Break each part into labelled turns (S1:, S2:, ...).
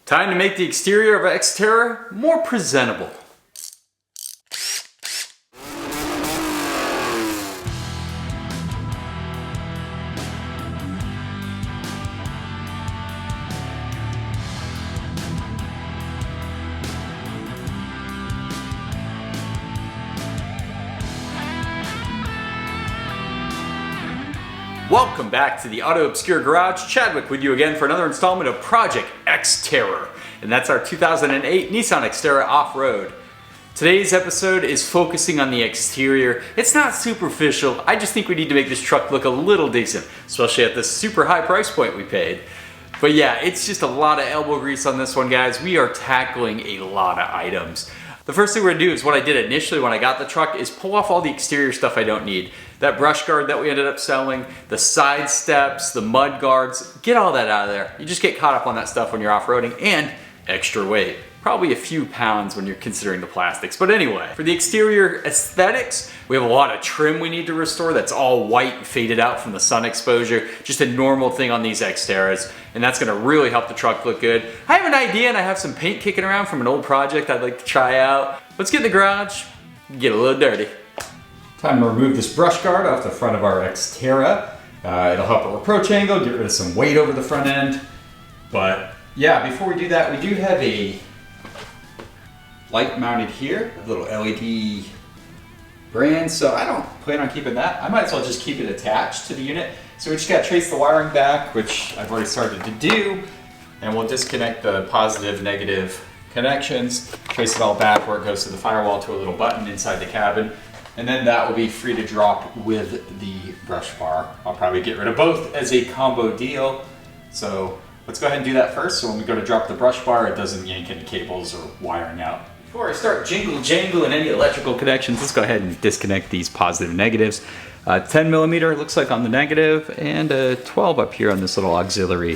S1: Time to make the exterior of an Xterra more presentable. Welcome back to the Auto Obscure Garage. Chadwick with you again for another installment of Project Xterra. And that's our 2008 Nissan Xterra off-road. Today's episode is focusing on the exterior. It's not superficial. I just think we need to make this truck look a little decent, especially at this super high price point we paid. But yeah, it's just a lot of elbow grease on this one, guys. We are tackling a lot of items. The first thing we're gonna do is what I did initially when I got the truck is pull off all the exterior stuff I don't need. That brush guard that we ended up selling, the side steps, the mud guards, get all that out of there. You just get caught up on that stuff when you're off-roading, and extra weight. Probably a few pounds when you're considering the plastics. But anyway, for the exterior aesthetics, we have a lot of trim we need to restore that's all white and faded out from the sun exposure. Just a normal thing on these Xterras, and that's gonna really help the truck look good. I have an idea and I have some paint kicking around from an old project I'd like to try out. Let's get in the garage, get a little dirty. Time to remove this brush guard off the front of our Xterra. It'll help with approach angle, get rid of some weight over the front end. But yeah, before we do that, we do have a light mounted here, a little LED brand, so I don't plan on keeping that. I might as well just keep it attached to the unit. So we just gotta trace the wiring back, which I've already started to do, and we'll disconnect the positive, negative connections, trace it all back where it goes to the firewall to a little button inside the cabin, and then that will be free to drop with the brush bar. I'll probably get rid of both as a combo deal. So let's go ahead and do that first, so when we go to drop the brush bar, it doesn't yank any cables or wiring out. Before I start jangling any electrical connections, let's go ahead and disconnect these positive and negatives. 10 millimeter looks like on the negative, and 12 up here on this little auxiliary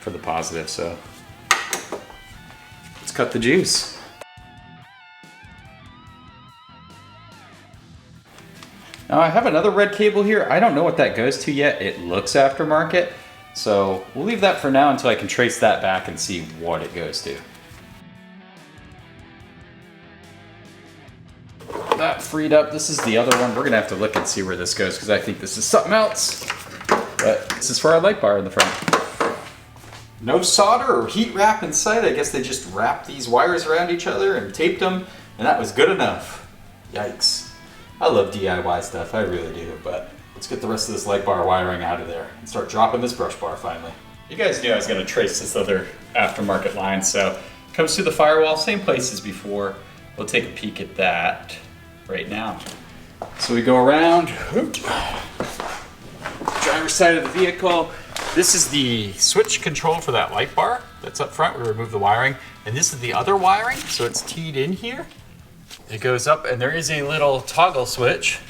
S1: for the positive. So let's cut the juice. Now I have another red cable here. I don't know what that goes to yet. It looks aftermarket. So we'll leave that for now until I can trace that back and see what it goes to. That freed up. This is the other one. We're gonna have to look and see where this goes because I think this is something else. But this is for our light bar in the front. No solder or heat wrap in sight. I guess they just wrapped these wires around each other and taped them, and that was good enough. Yikes. I love DIY stuff, I really do, but let's get the rest of this light bar wiring out of there and start dropping this brush bar finally. You guys knew I was gonna trace this other aftermarket line, so it comes through the firewall, same place as before. We'll take a peek at that right now. So we go around, driver's side of the vehicle. This is the switch control for that light bar that's up front. We remove the wiring, and this is the other wiring, so it's teed in here. It goes up, and there is a little toggle switch.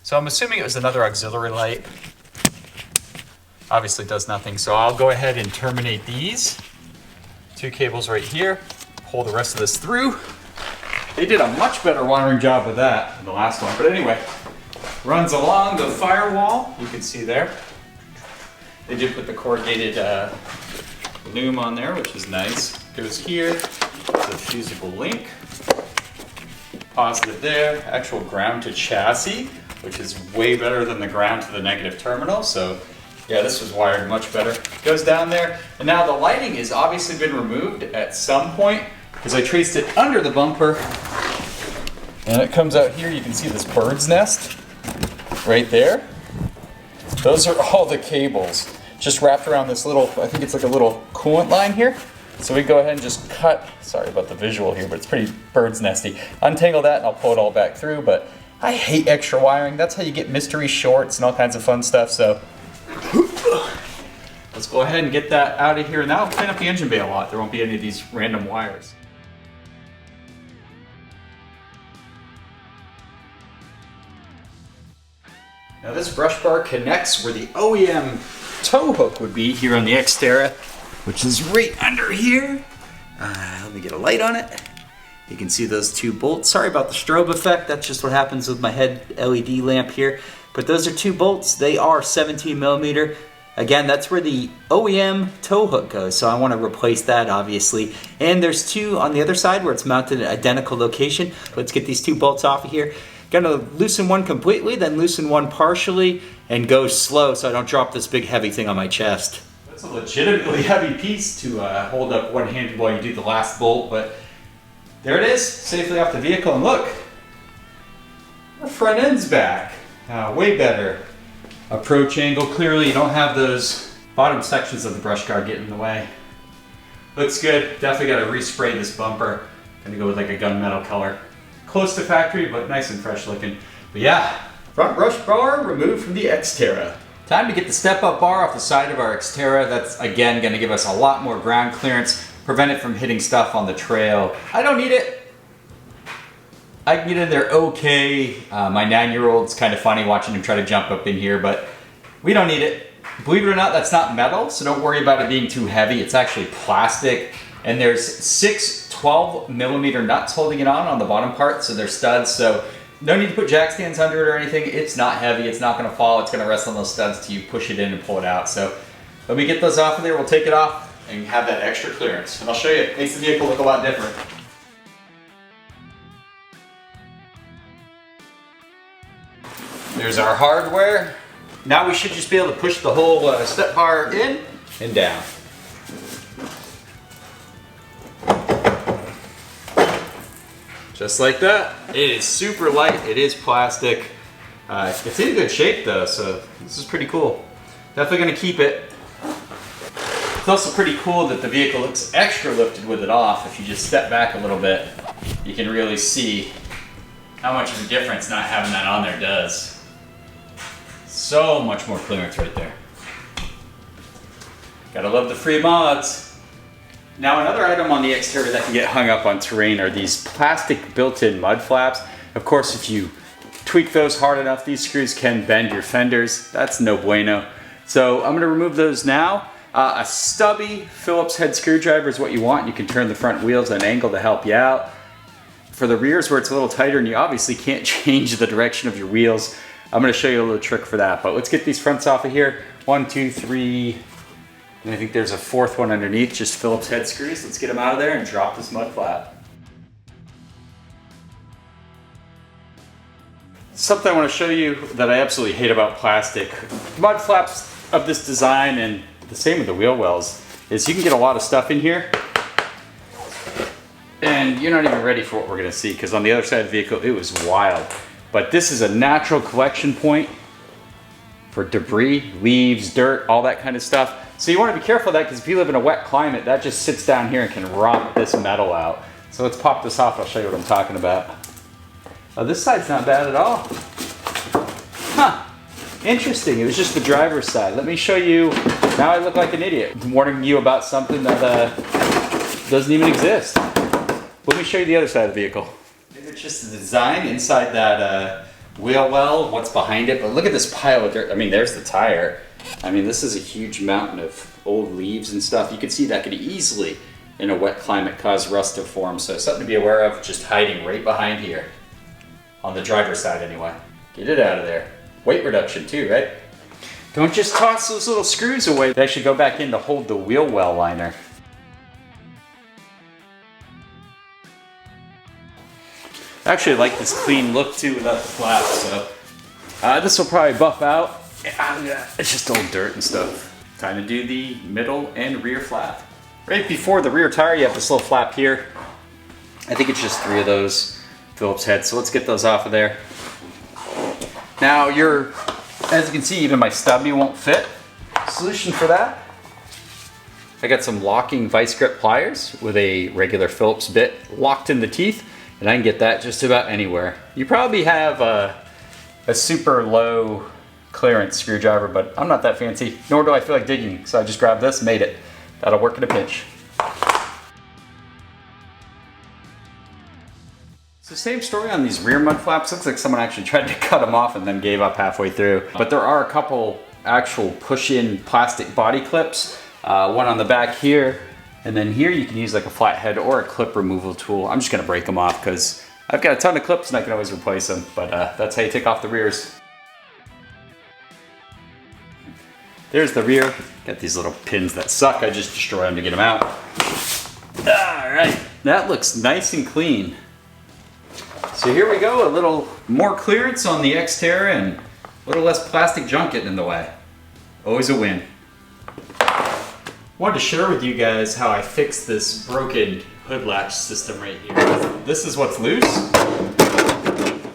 S1: So I'm assuming it was another auxiliary light. Obviously does nothing, so I'll go ahead and terminate these. Two cables right here. Pull the rest of this through. They did a much better wiring job with that than the last one, but anyway. Runs along the firewall, you can see there. They did put the corrugated loom on there, which is nice. Goes here, the fusible link. Positive there, actual ground to chassis, which is way better than the ground to the negative terminal. So yeah, this was wired much better. Goes down there, and now the lighting has obviously been removed at some point because I traced it under the bumper, and it comes out here. You can see this bird's nest right there. Those are all the cables just wrapped around this little, I think it's like a little coolant line here. So we go ahead and just cut, sorry about the visual here, but it's pretty bird's nesty. Untangle that and I'll pull it all back through, but I hate extra wiring. That's how you get mystery shorts and all kinds of fun stuff, so. Let's go ahead and get that out of here, and that'll clean up the engine bay a lot. There won't be any of these random wires. Now this brush bar connects where the OEM tow hook would be here on the Xterra, which is right under here. Let me get a light on it. You can see those two bolts. Sorry about the strobe effect. That's just what happens with my head LED lamp here. But those are two bolts. They are 17 millimeter.
S2: Again, that's where the OEM tow hook goes, so I want to replace that, obviously. And there's two on the other side where it's mounted in an identical location. Let's get these two bolts off of here. Gonna loosen one completely, then loosen one partially, and go slow so I don't drop this big heavy thing on my chest.
S1: That's a legitimately heavy piece to hold up one-handed while you do the last bolt, but there it is, safely off the vehicle. And look, the front end's back. Way better approach angle. Clearly you don't have those bottom sections of the brush guard getting in the way. Looks good. Definitely got to respray this bumper. Gonna go with like a gunmetal color. Close to factory, but nice and fresh looking. But yeah, front brush bar removed from the Xterra. Time to get the step-up bar off the side of our Xterra. That's again gonna give us a lot more ground clearance, prevent it from hitting stuff on the trail. I don't need it. I can get in there okay. My 9-year-old's kind of funny watching him try to jump up in here, but we don't need it. Believe it or not, that's not metal, so don't worry about it being too heavy. It's actually plastic, and there's 6 12mm nuts holding it on the bottom part, so they're studs, so no need to put jack stands under it or anything. It's not heavy, it's not gonna fall, it's gonna rest on those studs till you push it in and pull it out. So when we get those off of there, we'll take it off and have that extra clearance. And I'll show you, it makes the vehicle look a lot different. There's our hardware. Now we should just be able to push the whole step bar in and down. Just like that. It is super light, it is plastic. It's in good shape though, so this is pretty cool. Definitely gonna keep it. It's also pretty cool that the vehicle looks extra lifted with it off. If you just step back a little bit, you can really see how much of a difference not having that on there does. So much more clearance right there. Gotta love the free mods. Now another item on the Xterra that can get hung up on terrain are these plastic built-in mud flaps. Of course, if you tweak those hard enough, these screws can bend your fenders. That's no bueno. So I'm gonna remove those now. A stubby Phillips head screwdriver is what you want. You can turn the front wheels at an angle to help you out. For the rears where it's a little tighter and you obviously can't change the direction of your wheels, I'm gonna show you a little trick for that. But let's get these fronts off of here. 1, 2, 3, and I think there's a 4th one underneath, just Phillips head screws. Let's get them out of there and drop this mud flap. Something I want to show you that I absolutely hate about plastic. Mud flaps of this design, and the same with the wheel wells, is you can get a lot of stuff in here and you're not even ready for what we're gonna see, because on the other side of the vehicle, it was wild. But this is a natural collection point for debris, leaves, dirt, all that kind of stuff. So you want to be careful of that, because if you live in a wet climate, that just sits down here and can rot this metal out. So let's pop this off, I'll show you what I'm talking about. Oh, this side's not bad at all. Huh, interesting, it was just the driver's side. Let me show you, now I look like an idiot. I'm warning you about something that doesn't even exist. Let me show you the other side of the vehicle. It's just the design inside that wheel well, what's behind it, but look at this pile of dirt. I mean, there's the tire. I mean, this is a huge mountain of old leaves and stuff. You can see that could easily, in a wet climate, cause rust to form. So something to be aware of, just hiding right behind here. On the driver's side anyway. Get it out of there. Weight reduction too, right? Don't just toss those little screws away. They actually go back in to hold the wheel well liner. Actually, I like this clean look too without the flaps, so this will probably buff out. It's just old dirt and stuff. Time to do the middle and rear flap. Right before the rear tire, you have this little flap here. I think it's just 3 of those Phillips heads, so let's get those off of there. Now, as you can see, even my stubby won't fit. Solution for that, I got some locking vice grip pliers with a regular Phillips bit locked in the teeth. And I can get that just about anywhere. You probably have a super low clearance screwdriver, but I'm not that fancy, nor do I feel like digging. So I just grabbed this, made it. That'll work in a pinch. So same story on these rear mud flaps. Looks like someone actually tried to cut them off and then gave up halfway through. But there are a couple actual push-in plastic body clips. One on the back here. And then here you can use like a flathead or a clip removal tool. I'm just gonna break them off because I've got a ton of clips and I can always replace them. But that's how you take off the rears. There's the rear. Got these little pins that suck. I just destroy them to get them out. All right, that looks nice and clean. So here we go, a little more clearance on the Xterra and a little less plastic junk getting in the way. Always a win. Wanted to share with you guys how I fixed this broken hood latch system right here. This is what's loose.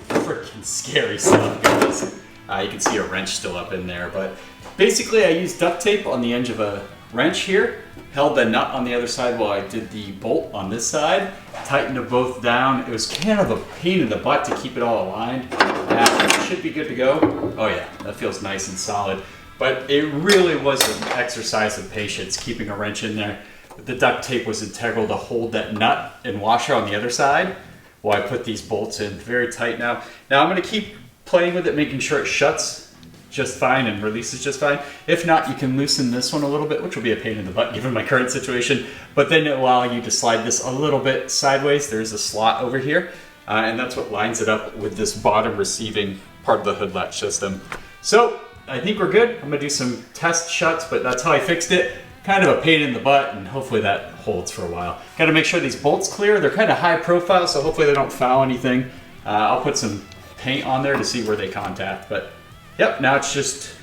S1: Freaking scary stuff, guys. You can see a wrench still up in there, but basically I used duct tape on the edge of a wrench here, held the nut on the other side while I did the bolt on this side, tightened them both down. It was kind of a pain in the butt to keep it all aligned. It should be good to go. Oh yeah, that feels nice and solid. But it really was an exercise in patience keeping a wrench in there. The duct tape was integral to hold that nut and washer on the other side while I put these bolts in. Very tight now. Now I'm gonna keep playing with it, making sure it shuts just fine and releases just fine. If not, you can loosen this one a little bit, which will be a pain in the butt given my current situation, but then it'll allow you to slide this a little bit sideways. There's a slot over here, and that's what lines it up with this bottom receiving part of the hood latch system. So I think we're good. I'm gonna do some test shuts, but that's how I fixed it. Kind of a pain in the butt, and hopefully that holds for a while. Gotta make sure these bolts clear. They're kind of high profile, so hopefully they don't foul anything. I'll put some paint on there to see where they contact, but yep, now it's just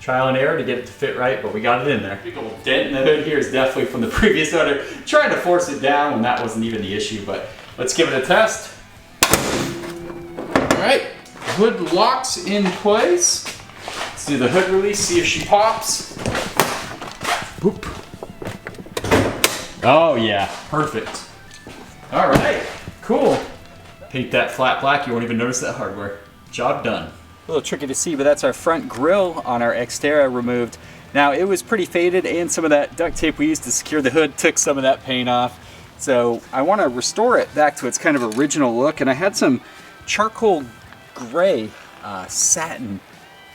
S1: trial and error to get it to fit right, but we got it in there. Big old dent in the hood here is definitely from the previous owner. Trying to force it down when that wasn't even the issue, but let's give it a test. All right, hood locks in place. Let's do the hood release, see if she pops. Boop. Oh yeah, perfect. All right, cool. Paint that flat black, you won't even notice that hardware. Job done. A little tricky to see, but that's our front grille on our Xterra removed. Now it was pretty faded, and some of that duct tape we used to secure the hood took some of that paint off. So I want to restore it back to its kind of original look, and I had some charcoal gray satin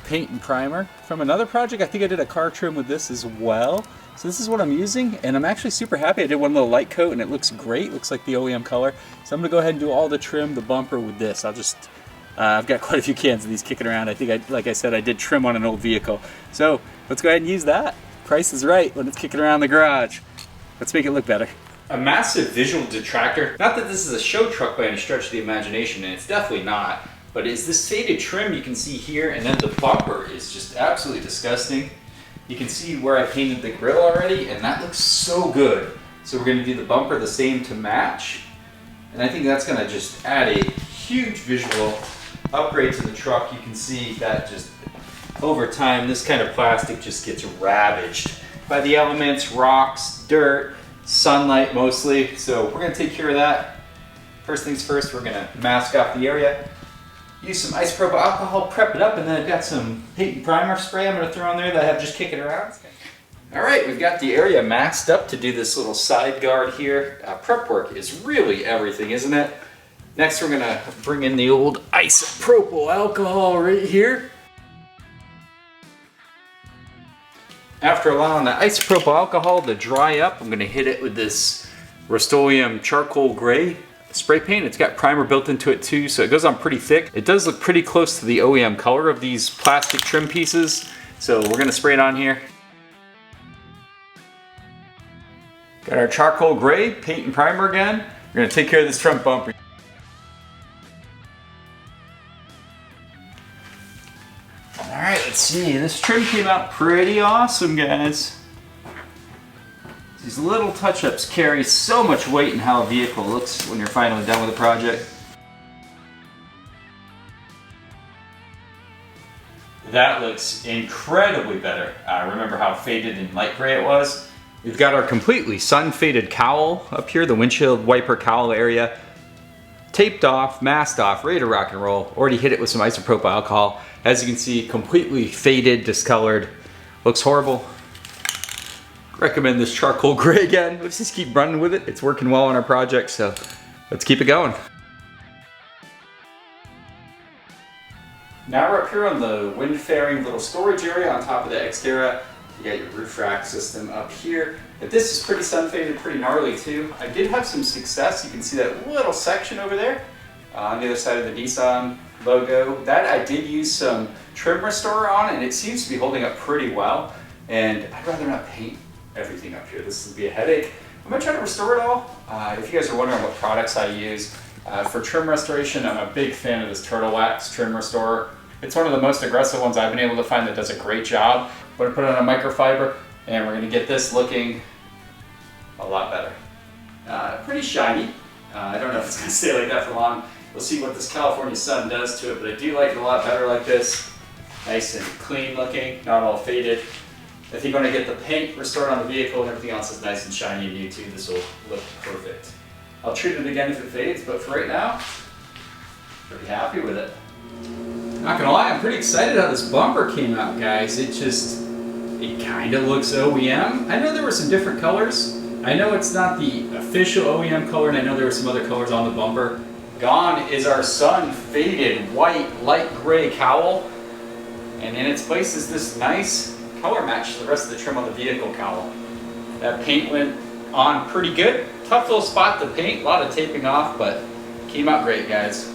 S1: paint and primer from another project. I think I did a car trim with this as well. So this is what I'm using, and I'm actually super happy. I did one little light coat and it looks great. Looks like the OEM color. So I'm gonna go ahead and do all the trim, the bumper with this. I've got quite a few cans of these kicking around. I think, like I said, I did trim on an old vehicle. So let's go ahead and use that. Price is right when it's kicking around the garage. Let's make it look better. A massive visual detractor. Not that this is a show truck by any stretch of the imagination, and it's definitely not. But is this faded trim you can see here, and then the bumper is just absolutely disgusting. You can see where I painted the grille already, and that looks so good. So we're gonna do the bumper the same to match. And I think that's gonna just add a huge visual upgrade to the truck. You can see that just over time, this kind of plastic just gets ravaged by the elements, rocks, dirt, sunlight mostly. So we're gonna take care of that. First things first, we're gonna mask off the area. Use some isopropyl alcohol, prep it up, and then I've got some paint and primer spray I'm going to throw on there that I have just kicking around. All right, we've got the area masked up to do this little side guard here. Prep work is really everything, isn't it? Next, we're going to bring in the old isopropyl alcohol right here. After allowing the isopropyl alcohol to dry up, I'm going to hit it with this Rust-Oleum charcoal gray spray paint. It's got primer built into it too, so it goes on pretty thick. It does look pretty close to the OEM color of these plastic trim pieces, so we're gonna spray it on here. Got our charcoal gray paint and primer again. We're gonna take care of this front bumper. All right, let's see. This trim came out pretty awesome, guys. These little touch-ups carry so much weight in how a vehicle looks when you're finally done with the project. That looks incredibly better. Remember how faded and light gray it was? We've got our completely sun-faded cowl up here, the windshield wiper cowl area. Taped off, masked off, ready to rock and roll. Already hit it with some isopropyl alcohol. As you can see, completely faded, discolored. Looks horrible. Recommend this charcoal gray again. Let's just keep running with it. It's working well on our project, so let's keep it going. Now we're up here on the wind fairing little storage area on top of the Xterra. You got your roof rack system up here. But this is pretty sun faded, pretty gnarly too. I did have some success. You can see that little section over there on the other side of the Nissan logo. That I did use some trim restorer on, and it seems to be holding up pretty well. And I'd rather not paint everything up here. This would be a headache. I'm gonna try to restore it all. If you guys are wondering what products I use for trim restoration, I'm a big fan of this Turtle Wax trim restorer. It's one of the most aggressive ones I've been able to find that does a great job. I'm gonna put it on a microfiber, and we're gonna get this looking a lot better. Pretty shiny. I don't know if it's gonna stay like that for long. We'll see what this California sun does to it, but I do like it a lot better like this. Nice and clean looking, not all faded. I think when I get the paint restored on the vehicle and everything else is nice and shiny and new too, this will look perfect. I'll treat it again if it fades, but for right now, pretty happy with it. Not gonna lie, I'm pretty excited how this bumper came out, guys. It kind of looks OEM. I know there were some different colors. I know it's not the official OEM color, and I know there were some other colors on the bumper. Gone is our sun faded white light gray cowl, and in its place is this nice color match to the rest of the trim on the vehicle cowl. That paint went on pretty good. Tough little spot to paint, a lot of taping off, but came out great, guys.